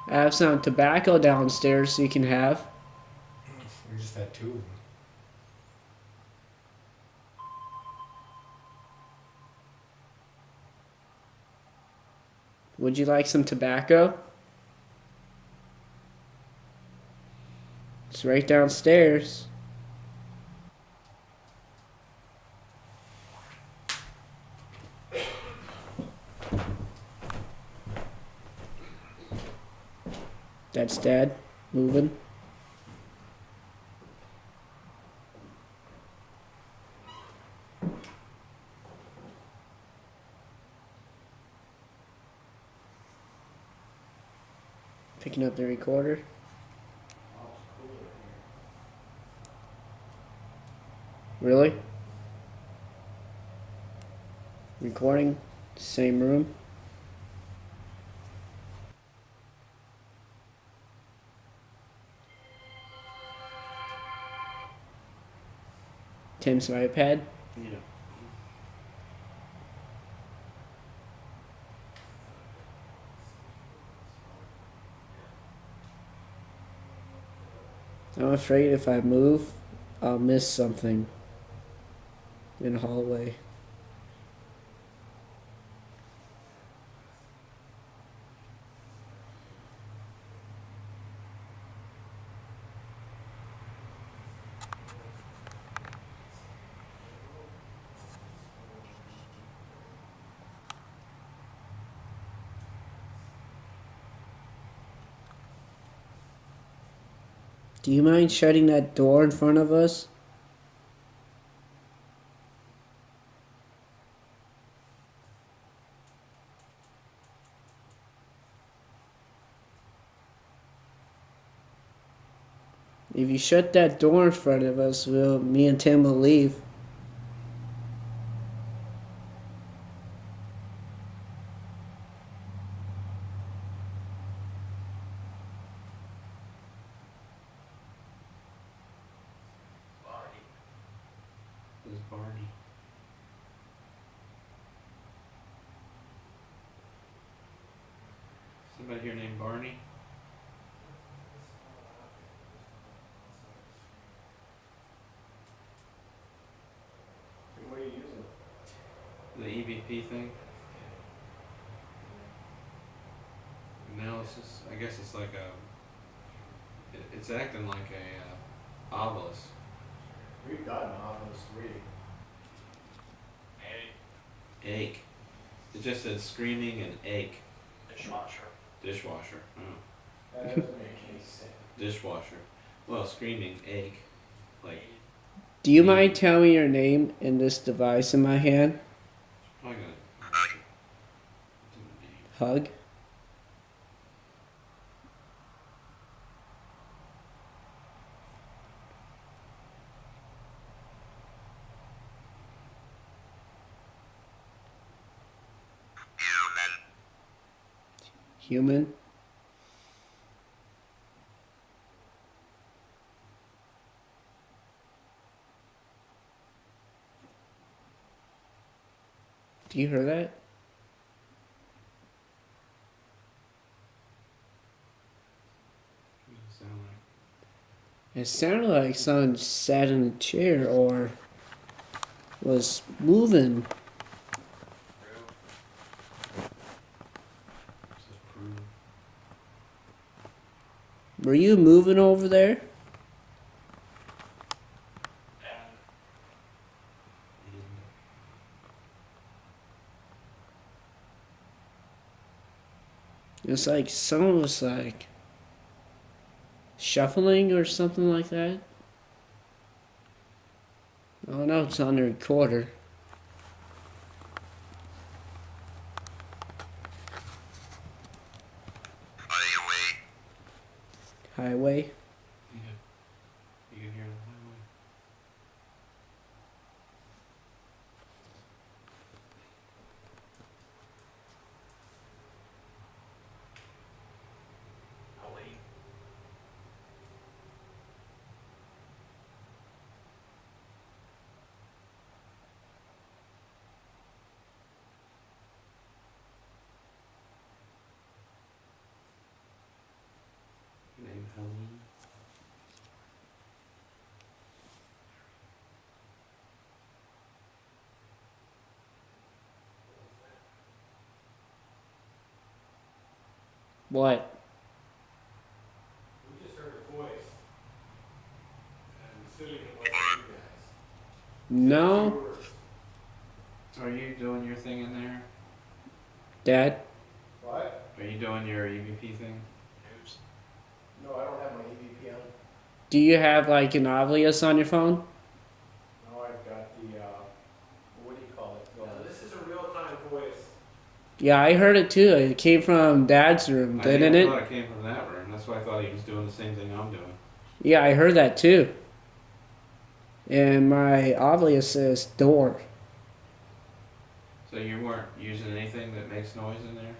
I have some tobacco downstairs you can have. We just had two of them. Would you like some tobacco? It's right downstairs. That's Dad moving. Picking up the recorder. Really? Recording? Same room? Tim's iPad? Yeah. I'm afraid if I move, I'll miss something in the hallway. Do you mind shutting that door in front of us? If you shut that door in front of us, me and Tim will leave. Who's Barney? Somebody here named Barney? What are you using? The EVP thing? Analysis, I guess it's like it's acting like a obelisk. We've got an Oculus 3. Ache. It just said screaming and ache. Dishwasher. Dishwasher. Oh. That doesn't make any sense. Dishwasher. Well, screaming ache. Like, Do you mind telling me your name in this device in my hand? probably gonna. Hug? Human? Do you hear that? Sound like. It sounded like someone sat in a chair or was moving. Were you moving over there? It's like someone was like shuffling or something like that. Oh no, it's on the recorder. Highway. Yeah. You can hear the highway. I'll wait. Name Helen. What? We just heard a voice. And sitting in with you guys. No, Are you doing your thing in there? Dad. What? Are you doing your EVP thing? Oops. No, I don't have my EVP on. Do you have like an Obvious on your phone? No, I've got the, what do you call it? No, this is a real-time voice. Yeah, I heard it too. It came from Dad's room, didn't I it? thought it came from that room. That's why I thought he was doing the same thing I'm doing. Yeah, I heard that too. And my Obvious says door. So you weren't using anything that makes noise in there?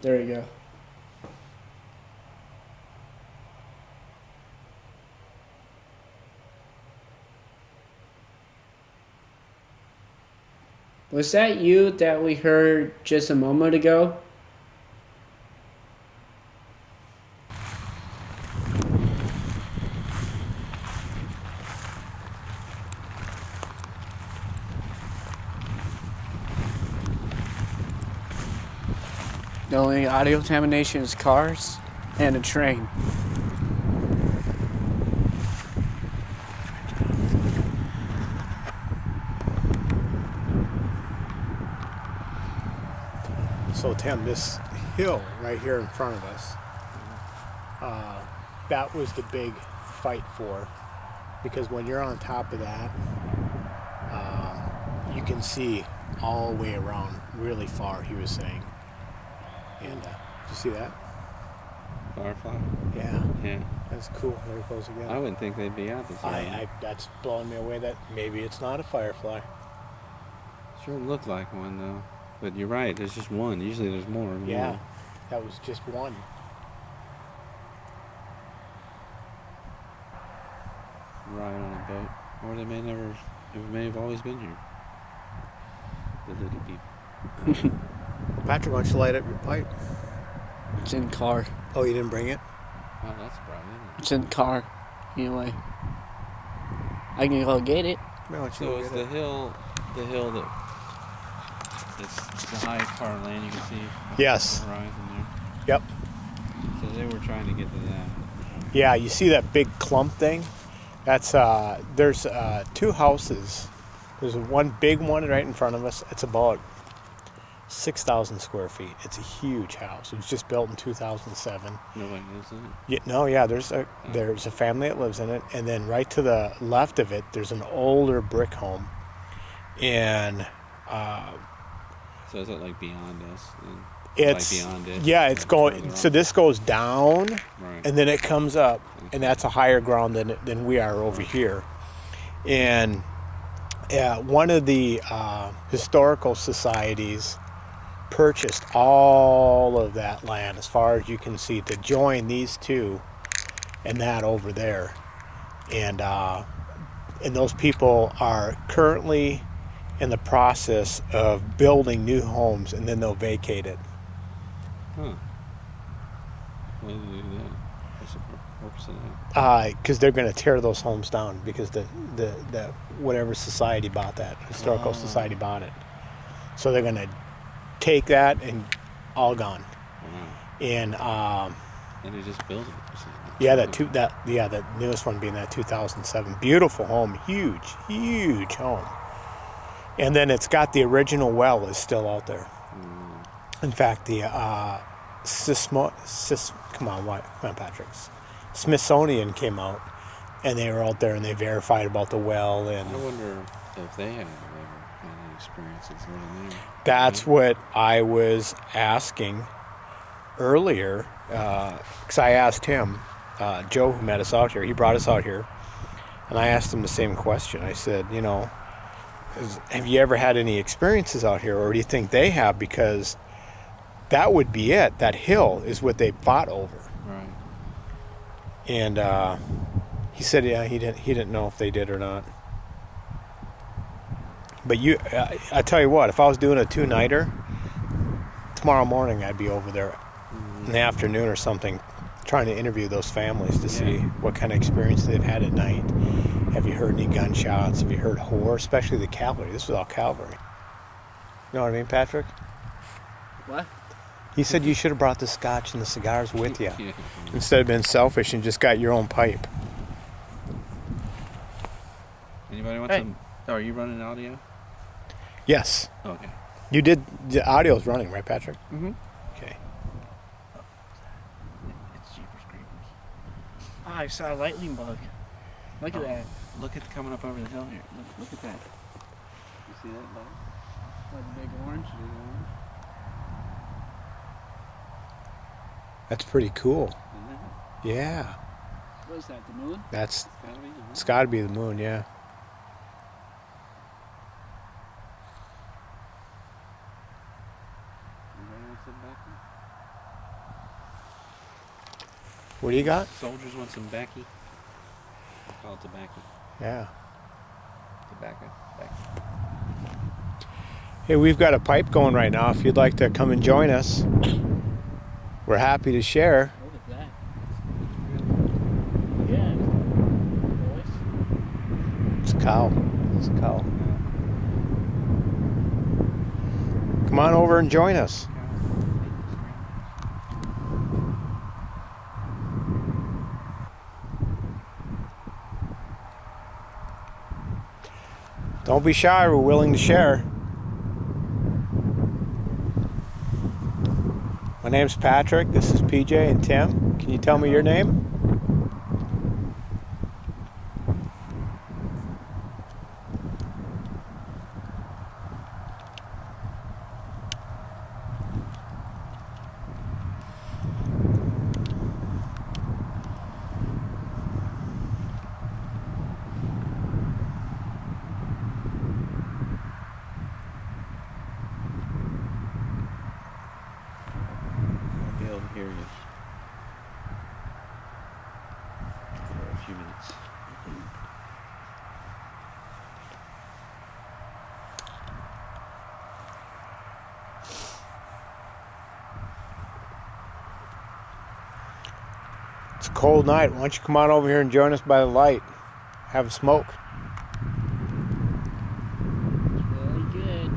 There you go. Was that you that we heard just a moment ago? The only audio contamination is cars and a train. So Tim, this hill right here in front of us, that was the big fight for, because when you're on top of that, you can see all the way around really far, he was saying. And did you see that? Firefly? Yeah, Yeah. that's cool. There it goes again. I wouldn't think they'd be out this early. That's blowing me away that maybe it's not a firefly. Sure looked like one though. But you're right, there's just one. Usually there's more. and Yeah, more. that was just one. Ride on a boat. Or they may have always been here. The little people. Patrick, why don't you light up your pipe? It's in the car. Oh, you didn't bring it? Wow, that's bright, isn't It's in the car. Anyway. I can go get it. No, why don't it? you So go it's get it? the hill that's the highest part of land you can see. Yes. The horizon there. Yep. So they were trying to get to that. Yeah, you see that big clump thing? That's there's two houses. There's one big one right in front of us. It's about 6,000 square feet. It's a huge house. It was just built in 2007. Nobody lives in it. Yeah, there's a family that lives in it, and then right to the left of it, there's an older brick home, and So is it like beyond us? it's like beyond it. yeah, it's like going. further So on? this goes down, Right. and then it comes up, Okay. and that's a higher ground than we are over here, and one of the historical societies purchased all of that land as far as you can see to join these two and that over there, and those people are currently in the process of building new homes, and then they'll vacate it. Huh. Why did they do that? What's the purpose of that? Because they're going to tear those homes down because the whatever society bought that historical society bought it, so they're going to take that and all gone. Wow. And And they just built it. or something. yeah, the newest one being that 2007 beautiful home, huge home, and then it's got the original well is still out there. In fact, the come on, Patrick. Smithsonian came out, and they were out there and they verified about the well, and I wonder if they have ever had any experiences living there. that's what I was asking earlier, because I asked him, Joe, who met us out here. He brought us out here, and I asked him the same question. I said, have you ever had any experiences out here, or do you think they have? Because that would be it. That hill is what they fought over. Right. And he said, yeah, he didn't know if they did or not. But I tell you what, if I was doing a 2-nighter, tomorrow morning I'd be over there in the afternoon or something, trying to interview those families to see what kind of experience they've had at night. Have you heard any gunshots? Have you heard horror? Especially the cavalry. This was all cavalry. You know what I mean, Patrick? What? He said you should have brought the scotch and the cigars with you Yeah. instead of being selfish and just got your own pipe. Anybody want Hey. some? Oh, are you running audio? Yes. Okay. You did. The audio's running, right, Patrick? Mm-hmm. Okay. It's Jeepers Creepers. Oh, I saw a lightning bug. Look at that. Look at coming up over the hill here. Look at that. You see that bug? Like a big orange. That's pretty cool. Isn't it? Yeah. What is that, the moon? That's. Gotta be the moon. It's got to be the moon. Yeah. Anybody want some Becky? What do you got? Soldiers want some Becky. I call it tobacco. Yeah. Tobacco. Becky. Hey, we've got a pipe going right now. If you'd like to come and join us, we're happy to share. Look at that. Yeah. Voice. It's a cow. It's a cow. Come on over and join us. Don't be shy. We're willing to share. My name's Patrick. This is PJ and Tim. Can you tell me your name? It's a cold night. Why don't you come on over here and join us by the light? Have a smoke. Very good.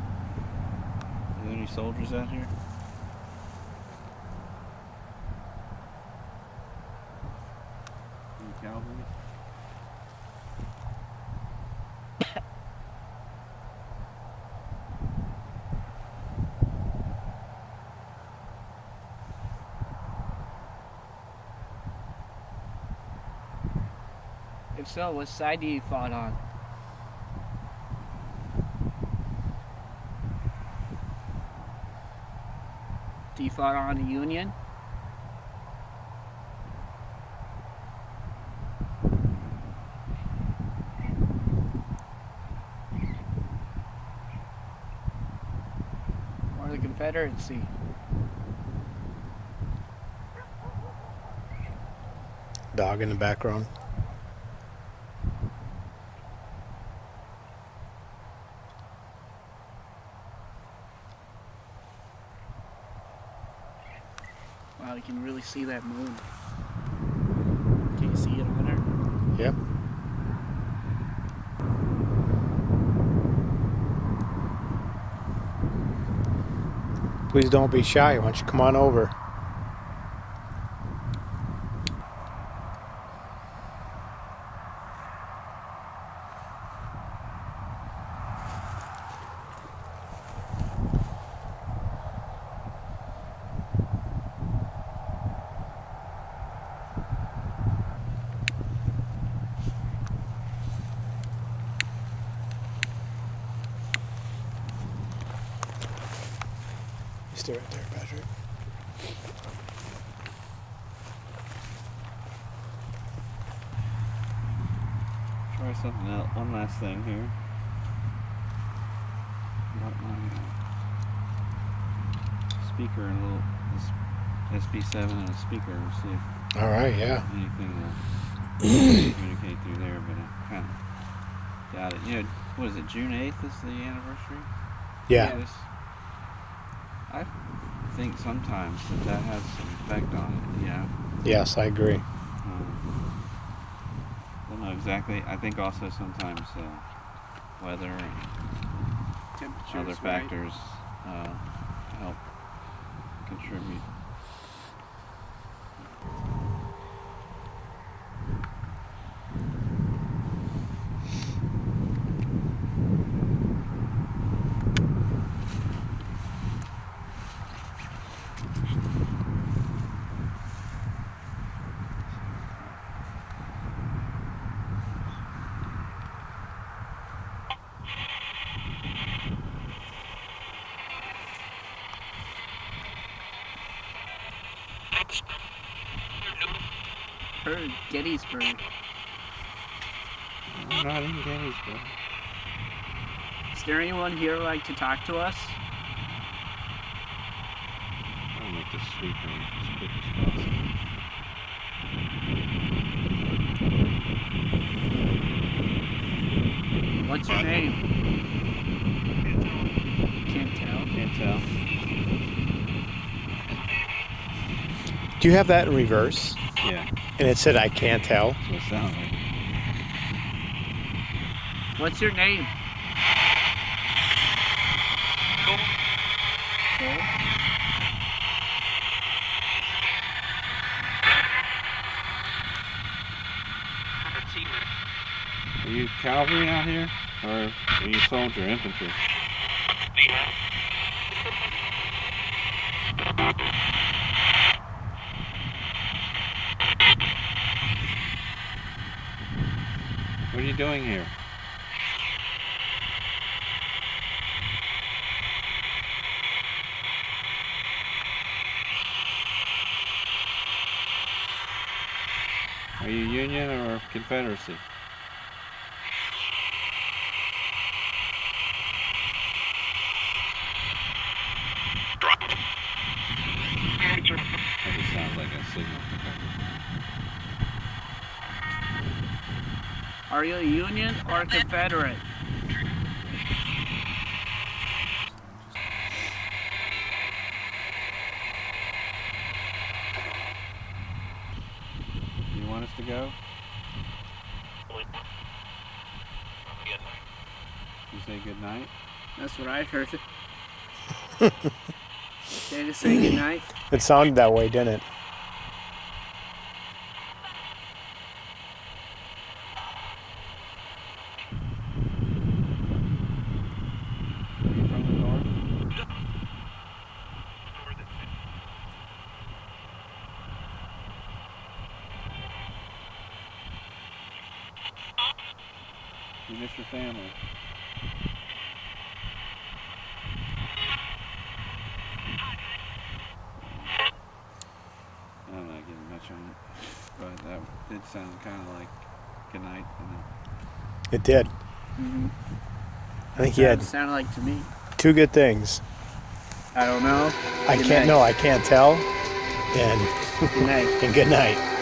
Are there any soldiers out here? Any cavalry? If so, what side do you fought on? Do you fought on the Union? Or the Confederacy? Dog in the background. Wow, you can really see that moon. Can you see it on there? Yep. Please don't be shy. Why don't you come on over? Stay right there, Patrick. Try something else. One last thing here. Got my speaker and a little SB7 and a speaker and see if All right, yeah. anything will communicate through there, but I kind of doubt it. You know, what is it? June 8th is the anniversary. Yeah. Yes. I think sometimes that has some effect on it. You know. Yes, I agree. Don't know exactly. I think also sometimes weather and Temperatures, other right? factors help contribute. Heard Gettysburg. I'm not in Gettysburg. Is there anyone here who'd like to talk to us? I'll make this speaker as quick as possible. What's your name? Can't tell. Can't tell. Do you have that in reverse? Yeah, And it said, I can't tell. that's what it sounds like. What's your name? Cole. Are you cavalry out here, or are you soldier infantry? are you doing here? Are you Union or Confederacy? That just sounds like a signal. Are you Union or Confederate? You want us to go? You say good night? That's what I heard. They just say goodnight. It sounded that way, didn't it? Are you from the north? You miss your family. I'm not getting much on it, but that did sound kind of like good night. It did. Mm-hmm. I think he had Sounded like to me. two good things. I don't know. I Good can't night. know. I can't tell. And Good night. and good night.